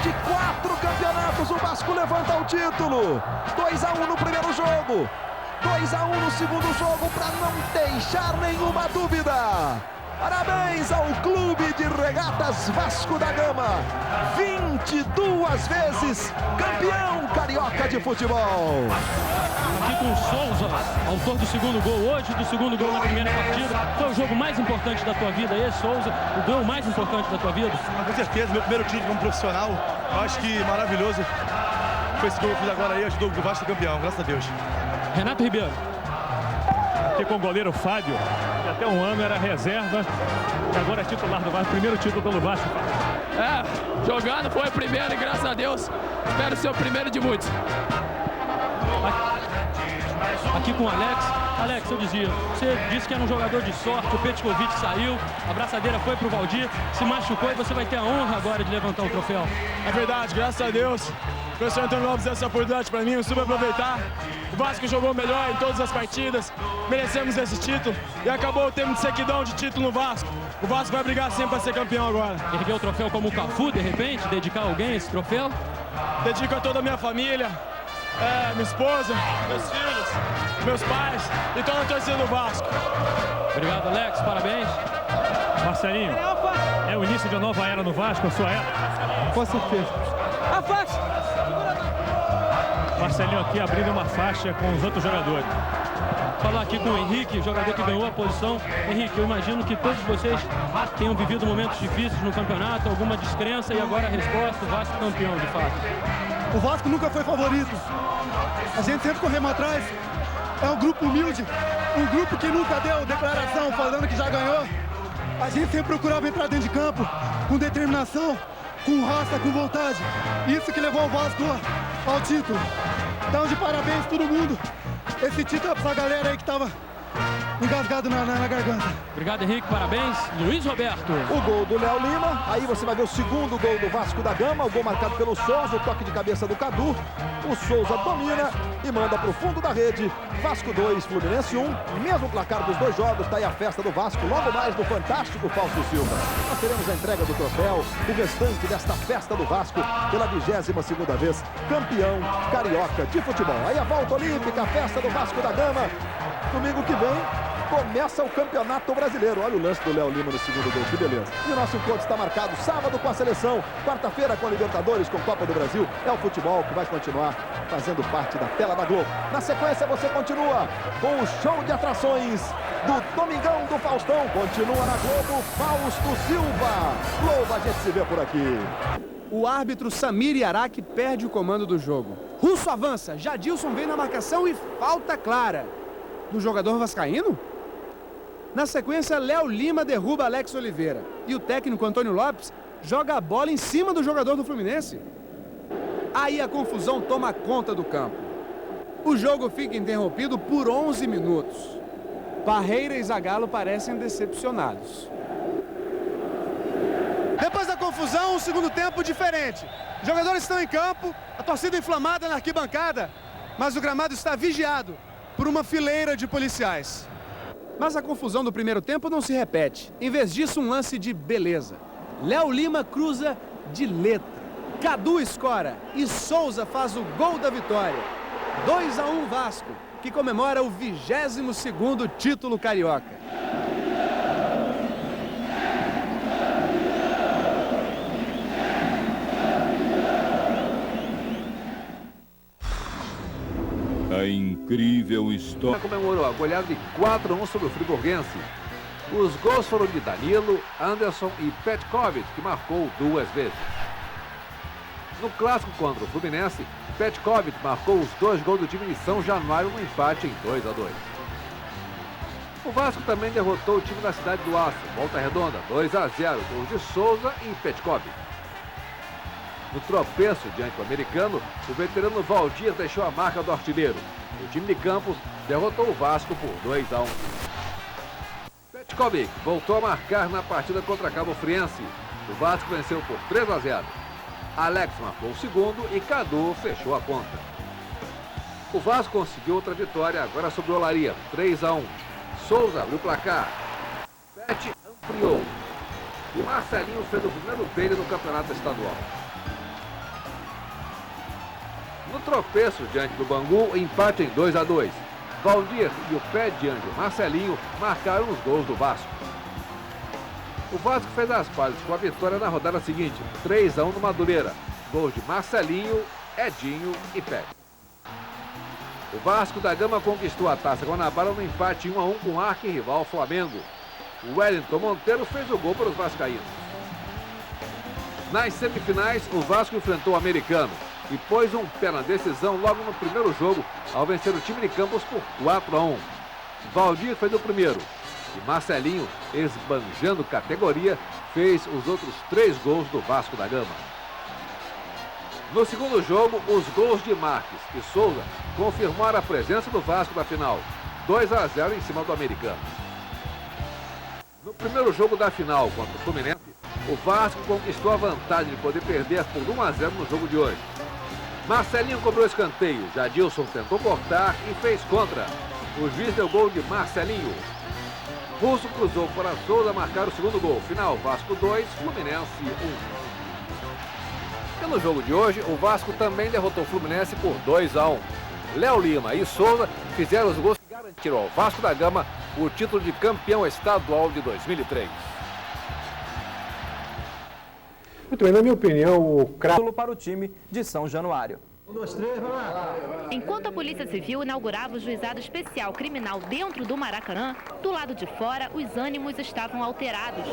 de 4 campeonatos, o Vasco levanta o título. 2-1 no primeiro jogo. 2-1 no segundo jogo, para não deixar nenhuma dúvida. Parabéns ao Clube de Regatas Vasco da Gama. 22 vezes campeão carioca de futebol. Aqui com o Souza, autor do segundo gol hoje, do segundo gol na primeira partida. Foi o jogo mais importante da tua vida, esse, Souza? O gol mais importante da tua vida? Com certeza, meu primeiro título como profissional. Eu acho que maravilhoso. Foi esse gol que eu fiz agora aí, ajudou o Vasco campeão, graças a Deus. Renato Ribeiro. Aqui com o goleiro Fábio, que até um ano era reserva e agora é titular do Vasco, primeiro título pelo Vasco. Jogando foi o primeiro e graças a Deus espero ser o primeiro de muitos. Aqui com o Alex. Alex, eu dizia, você disse que era um jogador de sorte, o Petkovic saiu, a braçadeira foi pro Valdir, se machucou e você vai ter a honra agora de levantar o troféu. É verdade, graças a Deus. O professor Antônio Lopes deu essa oportunidade para mim, eu soube aproveitar. O Vasco jogou melhor em todas as partidas, merecemos esse título e acabou o tempo de sequidão de título no Vasco. O Vasco vai brigar sempre para ser campeão agora. Erguer o troféu como o Cafu, de repente, dedicar a alguém esse troféu? Dedico a toda a minha família, minha esposa, meus filhos, meus pais e toda a torcida do Vasco. Obrigado, Alex, parabéns. Marcelinho, é o início de uma nova era no Vasco, a sua era? Com certeza. A faixa! Marcelinho aqui abrindo uma faixa com os outros jogadores. Falar aqui com o Henrique, jogador que ganhou a posição. Henrique, eu imagino que todos vocês tenham vivido momentos difíceis no campeonato, alguma descrença e agora a resposta, o Vasco campeão, de fato. O Vasco nunca foi favorito. A gente sempre corremos atrás. É um grupo humilde, um grupo que nunca deu declaração falando que já ganhou. A gente sempre procurava entrar dentro de campo com determinação, com raça, com vontade. Isso que levou o Vasco ao título. Então, de parabéns todo mundo. Esse título é pra essa galera aí que tava engasgado na garganta. Obrigado, Henrique, parabéns. Luiz Roberto. O gol do Léo Lima, aí você vai ver o segundo gol do Vasco da Gama, o gol marcado pelo Souza, o toque de cabeça do Cadu. O Souza domina e manda para o fundo da rede. Vasco 2, Fluminense 1. Mesmo placar dos dois jogos, tá aí a festa do Vasco, logo mais do fantástico Fausto Silva. Nós teremos a entrega do troféu, o restante desta festa do Vasco, pela 22ª vez, campeão carioca de futebol. Aí a volta olímpica, a festa do Vasco da Gama. Domingo que vem começa o Campeonato Brasileiro. Olha o lance do Léo Lima no segundo gol, que beleza. E o nosso encontro está marcado sábado com a seleção, quarta-feira com a Libertadores, com Copa do Brasil. É o futebol que vai continuar fazendo parte da tela da Globo. Na sequência você continua com o show de atrações do Domingão do Faustão. Continua na Globo, Fausto Silva. Globo, a gente se vê por aqui. O árbitro Samir Yarak perde o comando do jogo. Russo avança, Jadilson vem na marcação e falta clara. Do jogador vascaíno? Na sequência, Léo Lima derruba Alex Oliveira. E o técnico Antônio Lopes joga a bola em cima do jogador do Fluminense. Aí a confusão toma conta do campo. O jogo fica interrompido por 11 minutos. Parreira e Zagallo parecem decepcionados. Depois da confusão, um segundo tempo diferente. Os jogadores estão em campo, a torcida inflamada na arquibancada, mas o gramado está vigiado por uma fileira de policiais. Mas a confusão do primeiro tempo não se repete. Em vez disso, um lance de beleza. Léo Lima cruza de letra. Cadu escora e Souza faz o gol da vitória. 2-1 Vasco, que comemora o 22º título carioca. A incrível história. Comemorou a goleada de 4-1 sobre o Friburguense. Os gols foram de Danilo, Anderson e Petkovic, que marcou 2 vezes. No clássico contra o Fluminense, Petkovic marcou os 2 gols do time de São Januário no empate em 2-2. O Vasco também derrotou o time da Cidade do Aço, Volta Redonda, 2-0, gols de Souza e Petkovic. No tropeço diante do americano, o veterano Valdir deixou a marca do artilheiro. O time de Campos derrotou o Vasco por 2-1. Petkovic voltou a marcar na partida contra Cabo Friense. O Vasco venceu por 3-0. Alex marcou o segundo e Cadu fechou a conta. O Vasco conseguiu outra vitória agora sobre o Olaria, 3-1. Souza abriu o placar. Pet ampliou. E Marcelinho fez o primeiro dele no campeonato estadual. No tropeço diante do Bangu, empate em 2-2. Valdir e o pé de anjo Marcelinho marcaram os gols do Vasco. O Vasco fez as pazes com a vitória na rodada seguinte, 3-1 no Madureira. Gols de Marcelinho, Edinho e Pé. O Vasco da Gama conquistou a Taça Guanabara no empate 1-1 com o arquirrival Flamengo. O Wellington Monteiro fez o gol para os vascaínos. Nas semifinais, o Vasco enfrentou o Americano e pôs um pé na decisão logo no primeiro jogo, ao vencer o time de Campos por 4-1. Valdir fez o primeiro e Marcelinho, esbanjando categoria, fez os outros 3 gols do Vasco da Gama. No segundo jogo, os gols de Marques e Souza confirmaram a presença do Vasco na final, 2-0 em cima do Americano. No primeiro jogo da final contra o Fluminense, o Vasco conquistou a vantagem de poder perder por 1-0 no jogo de hoje. Marcelinho cobrou escanteio, Jadilson tentou cortar e fez contra. O juiz deu gol de Marcelinho. Russo cruzou para Souza marcar o segundo gol. Final, Vasco 2, Fluminense 1. E no jogo de hoje, o Vasco também derrotou o Fluminense por 2-1. Léo Lima e Souza fizeram os gols que garantiram ao Vasco da Gama o título de campeão estadual de 2003. Muito bem, na minha opinião, o craque para o time de São Januário. 1, 2, 3, vamos lá. Enquanto a Polícia Civil inaugurava o juizado especial criminal dentro do Maracanã, do lado de fora, os ânimos estavam alterados.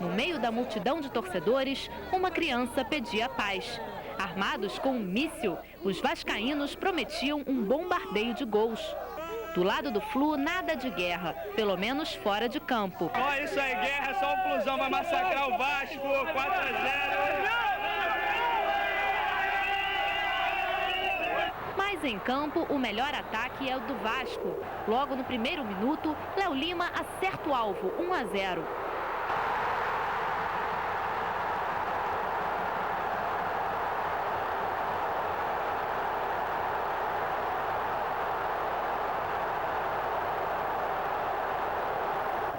No meio da multidão de torcedores, uma criança pedia paz. Armados com um míssil, os vascaínos prometiam um bombardeio de gols. Do lado do Flu, nada de guerra, pelo menos fora de campo. Ó, isso aí, guerra, só o Flusão vai massacrar o Vasco, 4-0. Mas em campo, o melhor ataque é o do Vasco. Logo no primeiro minuto, Léo Lima acerta o alvo, 1-0.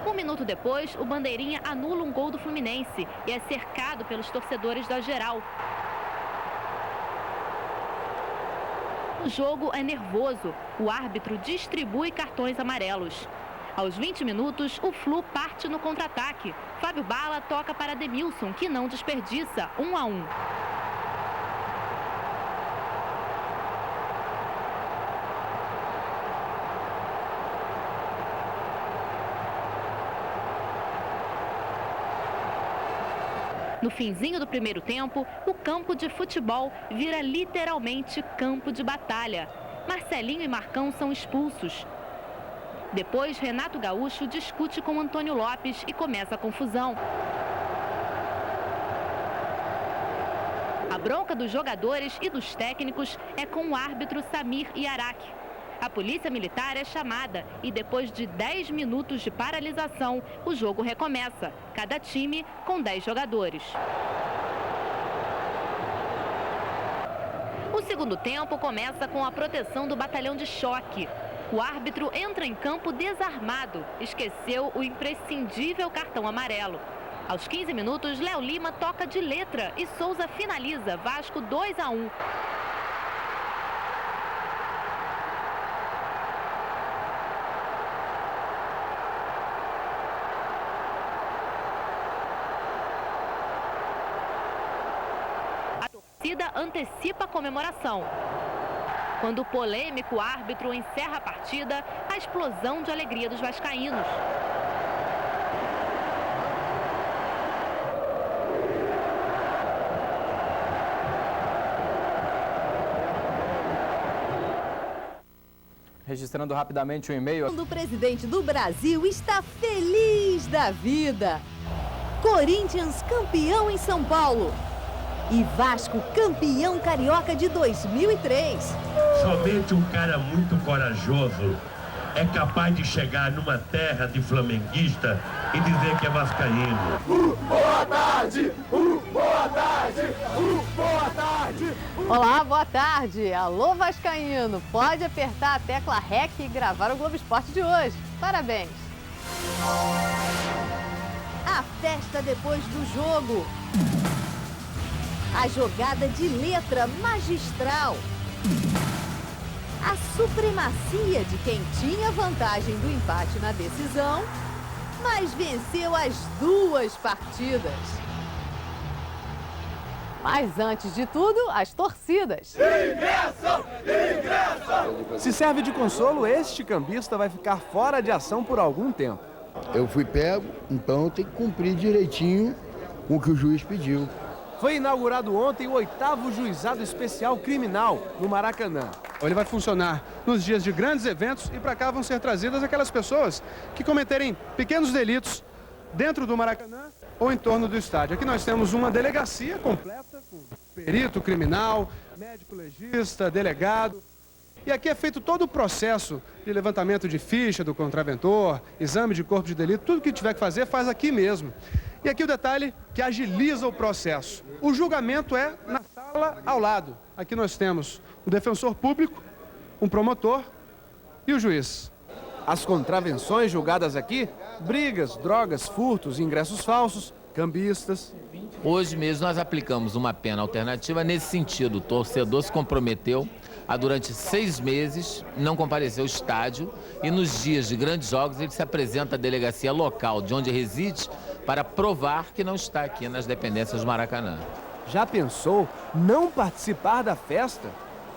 Um minuto depois, o Bandeirinha anula um gol do Fluminense e é cercado pelos torcedores da Geral. O jogo é nervoso. O árbitro distribui cartões amarelos. Aos 20 minutos, o Flu parte no contra-ataque. Fábio Bala toca para Demilson, que não desperdiça, 1-1. No finzinho do primeiro tempo, o campo de futebol vira literalmente campo de batalha. Marcelinho e Marcão são expulsos. Depois, Renato Gaúcho discute com Antônio Lopes e começa a confusão. A bronca dos jogadores e dos técnicos é com o árbitro Samir Iaraque. A polícia militar é chamada e depois de 10 minutos de paralisação, o jogo recomeça. Cada time com 10 jogadores. O segundo tempo começa com a proteção do batalhão de choque. O árbitro entra em campo desarmado. Esqueceu o imprescindível cartão amarelo. Aos 15 minutos, Léo Lima toca de letra e Souza finaliza. Vasco 2-1. A torcida antecipa a comemoração. Quando o polêmico árbitro encerra a partida, a explosão de alegria dos vascaínos. Registrando rapidamente um e-mail. O presidente do Brasil está feliz da vida. Corinthians campeão em São Paulo. E Vasco campeão carioca de 2003. Somente um cara muito corajoso é capaz de chegar numa terra de flamenguista e dizer que é vascaíno. Boa tarde! Boa tarde! Boa tarde! Olá, boa tarde! Alô, vascaíno! Pode apertar a tecla REC e gravar o Globo Esporte de hoje. Parabéns! A festa depois do jogo. A jogada de letra magistral. A supremacia de quem tinha vantagem do empate na decisão, mas venceu as 2 partidas. Mas antes de tudo, as torcidas. Se serve de consolo, este cambista vai ficar fora de ação por algum tempo. Eu fui pego, então eu tenho que cumprir direitinho com o que o juiz pediu. Foi inaugurado ontem o 8º Juizado Especial Criminal no Maracanã. Ele vai funcionar nos dias de grandes eventos e para cá vão ser trazidas aquelas pessoas que cometerem pequenos delitos dentro do Maracanã ou em torno do estádio. Aqui nós temos uma delegacia completa com perito criminal, médico legista, delegado. E aqui é feito todo o processo de levantamento de ficha do contraventor, exame de corpo de delito, tudo que tiver que fazer, faz aqui mesmo. E aqui o detalhe que agiliza o processo. O julgamento é na sala ao lado. Aqui nós temos o defensor público, um promotor e o juiz. As contravenções julgadas aqui, brigas, drogas, furtos, ingressos falsos, cambistas. Hoje mesmo nós aplicamos uma pena alternativa nesse sentido. O torcedor se comprometeu a, durante 6 meses, não comparecer ao estádio e nos dias de grandes jogos ele se apresenta à delegacia local de onde reside para provar que não está aqui nas dependências do Maracanã. Já pensou não participar da festa?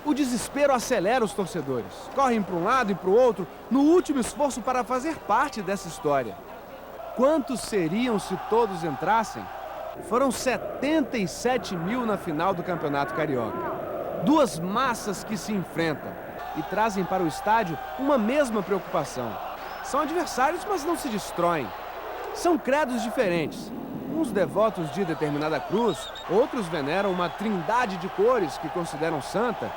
O desespero acelera os torcedores. Correm para um lado e para o outro no último esforço para fazer parte dessa história. Quantos seriam se todos entrassem? Foram 77 mil na final do Campeonato Carioca. 2 massas que se enfrentam e trazem para o estádio uma mesma preocupação. São adversários, mas não se destroem. São credos diferentes. Uns devotos de determinada cruz, outros veneram uma trindade de cores que consideram santa,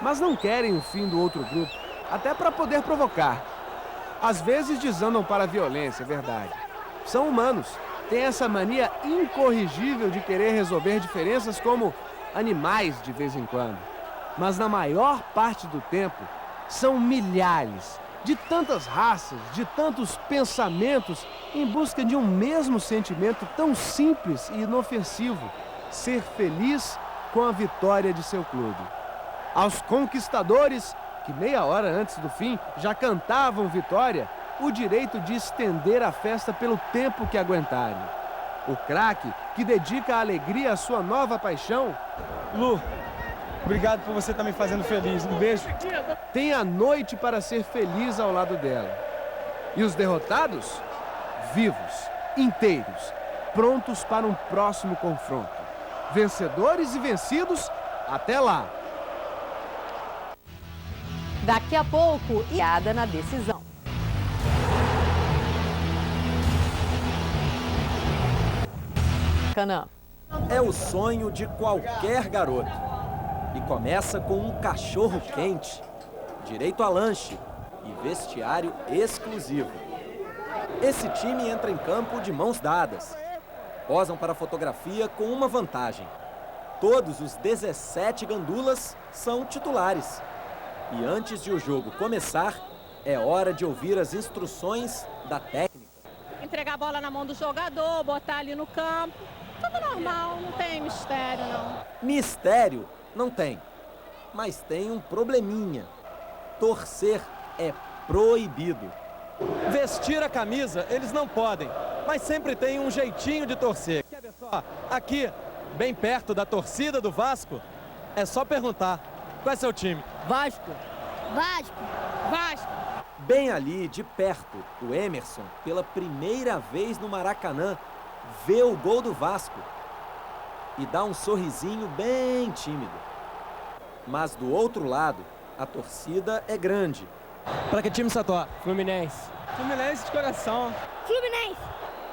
mas não querem o fim do outro grupo, até para poder provocar. Às vezes desandam para a violência, é verdade. São humanos, têm essa mania incorrigível de querer resolver diferenças como animais de vez em quando. Mas na maior parte do tempo, são milhares, de tantas raças, de tantos pensamentos, em busca de um mesmo sentimento tão simples e inofensivo: ser feliz com a vitória de seu clube. Aos conquistadores, que meia hora antes do fim já cantavam vitória, o direito de estender a festa pelo tempo que aguentarem. O craque, que dedica a alegria à sua nova paixão. Lu, obrigado por você estar me fazendo feliz. Um beijo. Tem a noite para ser feliz ao lado dela. E os derrotados? Vivos, inteiros, prontos para um próximo confronto. Vencedores e vencidos, até lá. Daqui a pouco, iada na decisão. Canã. É o sonho de qualquer garoto. E começa com um cachorro quente, direito a lanche e vestiário exclusivo. Esse time entra em campo de mãos dadas. Posam para a fotografia com uma vantagem: todos os 17 gandulas são titulares. E antes de o jogo começar, é hora de ouvir as instruções da técnica. Entregar a bola na mão do jogador, botar ali no campo. Tudo normal, não tem mistério, não. Mistério não tem, mas tem um probleminha. Torcer é proibido. Vestir a camisa eles não podem, mas sempre tem um jeitinho de torcer. Quer ver só? Aqui, bem perto da torcida do Vasco, é só perguntar: qual é seu time? Vasco. Vasco. Vasco. Bem ali, de perto, o Emerson, pela primeira vez no Maracanã, vê o gol do Vasco e dá um sorrisinho bem tímido. Mas do outro lado, a torcida é grande. Para que time você torce? Fluminense. Fluminense de coração. Fluminense.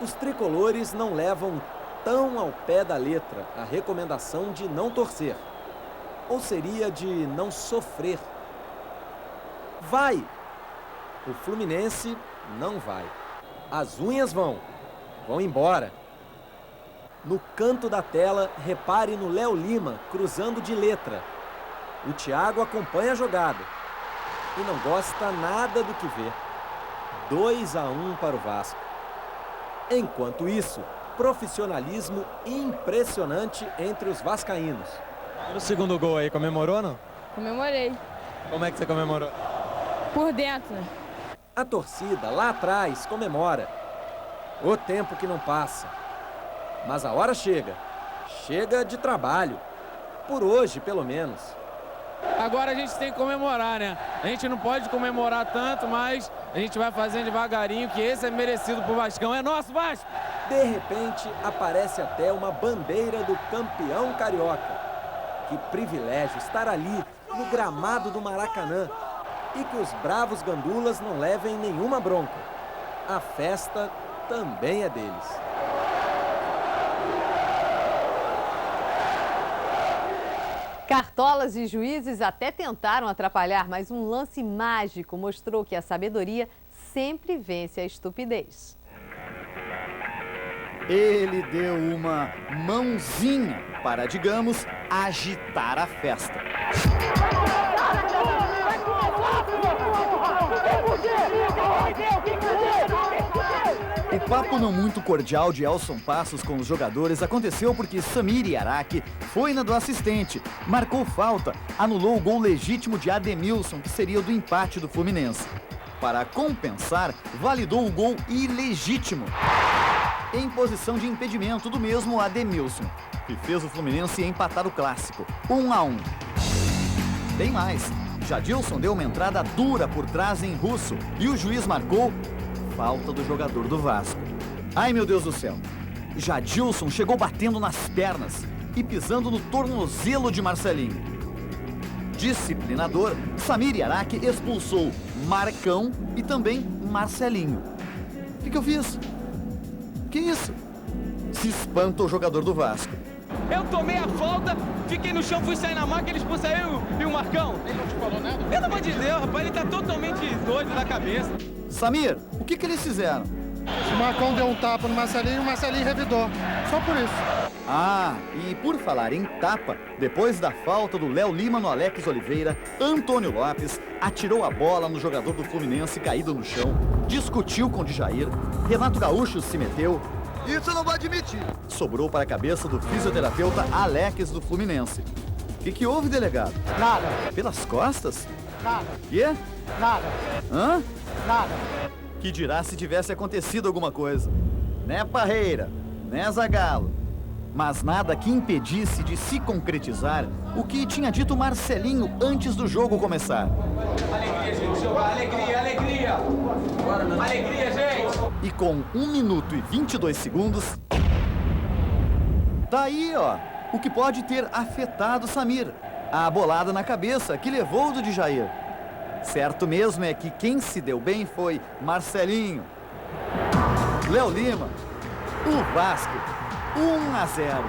Os tricolores não levam tão ao pé da letra a recomendação de não torcer. Ou seria de não sofrer. Vai! O Fluminense não vai. As unhas vão embora. No canto da tela, repare no Léo Lima cruzando de letra. O Thiago acompanha a jogada e não gosta nada do que vê. 2-1 para o Vasco. Enquanto isso, profissionalismo impressionante entre os vascaínos. E no segundo gol aí, comemorou ou não? Comemorei. Como é que você comemorou? Por dentro. A torcida lá atrás comemora. O tempo que não passa. Mas a hora chega. Chega de trabalho. Por hoje, pelo menos. Agora a gente tem que comemorar, né? A gente não pode comemorar tanto, mas a gente vai fazendo devagarinho, que esse é merecido pro Vascão. É nosso, Vasco! De repente, aparece até uma bandeira do campeão carioca. Que privilégio estar ali, no gramado do Maracanã. E que os bravos gandulas não levem nenhuma bronca. A festa também é deles. Cartolas e juízes até tentaram atrapalhar, mas um lance mágico mostrou que a sabedoria sempre vence a estupidez. Ele deu uma mãozinha para, digamos, agitar a festa. O papo não muito cordial de Elson Passos com os jogadores aconteceu porque Samir Yaraki foi na do assistente, marcou falta, anulou o gol legítimo de Ademilson, que seria o do empate do Fluminense. Para compensar, validou o gol ilegítimo, em posição de impedimento do mesmo Ademilson, que fez o Fluminense empatar o clássico, 1-1. Tem mais, Jadilson deu uma entrada dura por trás em Russo e o juiz marcou falta do jogador do Vasco. Ai, meu Deus do céu. Jadilson chegou batendo nas pernas e pisando no tornozelo de Marcelinho. Disciplinador, Samir Yaraki expulsou Marcão e também Marcelinho. O que eu fiz? Que isso? Se espanta o jogador do Vasco. Eu tomei a falta, fiquei no chão, fui sair na maca, ele expulsa eu e o Marcão. Ele não te falou nada? Pelo amor de Deus, rapaz, ele tá totalmente doido da cabeça. Samir, o que eles fizeram? O Marcão deu um tapa no Marcelinho e o Marcelinho revidou. Só por isso. Ah, e por falar em tapa, depois da falta do Léo Lima no Alex Oliveira, Antônio Lopes atirou a bola no jogador do Fluminense caído no chão, discutiu com o Djair, Renato Gaúcho se meteu. Isso eu não vou admitir. Sobrou para a cabeça do fisioterapeuta Alex do Fluminense. O que houve, delegado? Nada. Pelas costas? Nada. Quê? Nada. Hã? Nada. Que dirá se tivesse acontecido alguma coisa. Né, Parreira? Né, Zagallo? Mas nada que impedisse de se concretizar o que tinha dito Marcelinho antes do jogo começar. Alegria, gente, jogar. Alegria, alegria. Alegria, gente. E com 1 minuto e 22 segundos... Tá aí, ó, o que pode ter afetado Samir. A bolada na cabeça que levou do Djair. Certo mesmo é que quem se deu bem foi Marcelinho. Léo Lima, o Vasco, 1-0.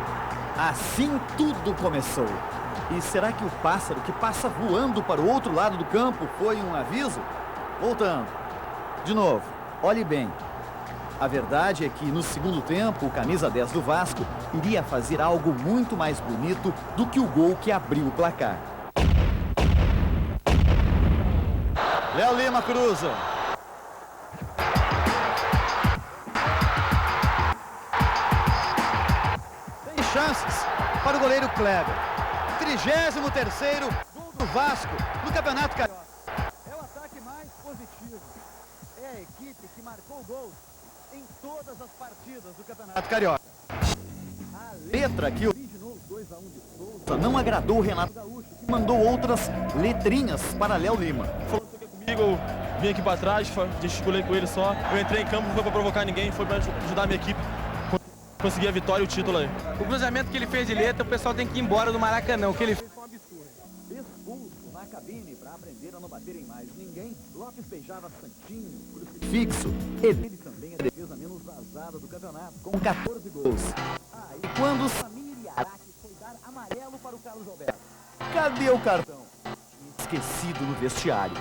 Assim tudo começou. E será que o pássaro que passa voando para o outro lado do campo foi um aviso? Voltando. De novo, olhe bem. A verdade é que no segundo tempo, o camisa 10 do Vasco iria fazer algo muito mais bonito do que o gol que abriu o placar. Léo Lima cruza. Tem chances para o goleiro Kleber. 33º gol do Vasco no Campeonato Carioca. É o ataque mais positivo. É a equipe que marcou gols em todas as partidas do Campeonato Carioca. A letra que originou 2-1 de Souza não agradou o Renato Gaúcho, que mandou outras letrinhas para Léo Lima. Eu vim aqui para trás, gesticulei com ele só. Eu entrei em campo, não foi para provocar ninguém, foi para ajudar a minha equipe. Conseguir a vitória e o título aí. O cruzamento que ele fez de letra, o pessoal tem que ir embora do Maracanã. O que ele fez foi um absurdo. Expulso na cabine para aprender a não bater em mais ninguém. Lopes beijava Santinho, crucifixo. Ele também a defesa menos vazada do campeonato, com 14 gols. E quando Samir Yaraki foi dar amarelo para o Carlos Alberto, cadê o cartão? Esquecido no vestiário.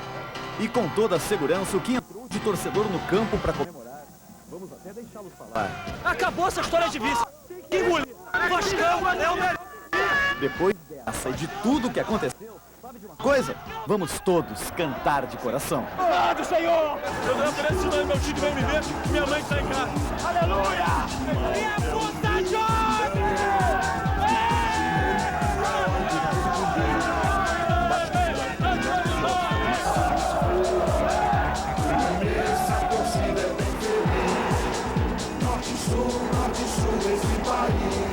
E com toda a segurança, o que entrou de torcedor no campo para comemorar. Vamos até deixá-los falar. Acabou essa história de vice. Engoliu. Vascão é o melhor. Depois dessa e de tudo que aconteceu, sabe de Coisa, vamos todos cantar de coração. Obrigado, Senhor! Eu não ofereço nome, meu time vem me ver, minha mãe está em casa. Aleluia! E a força jovem! Norte, sul, esse país.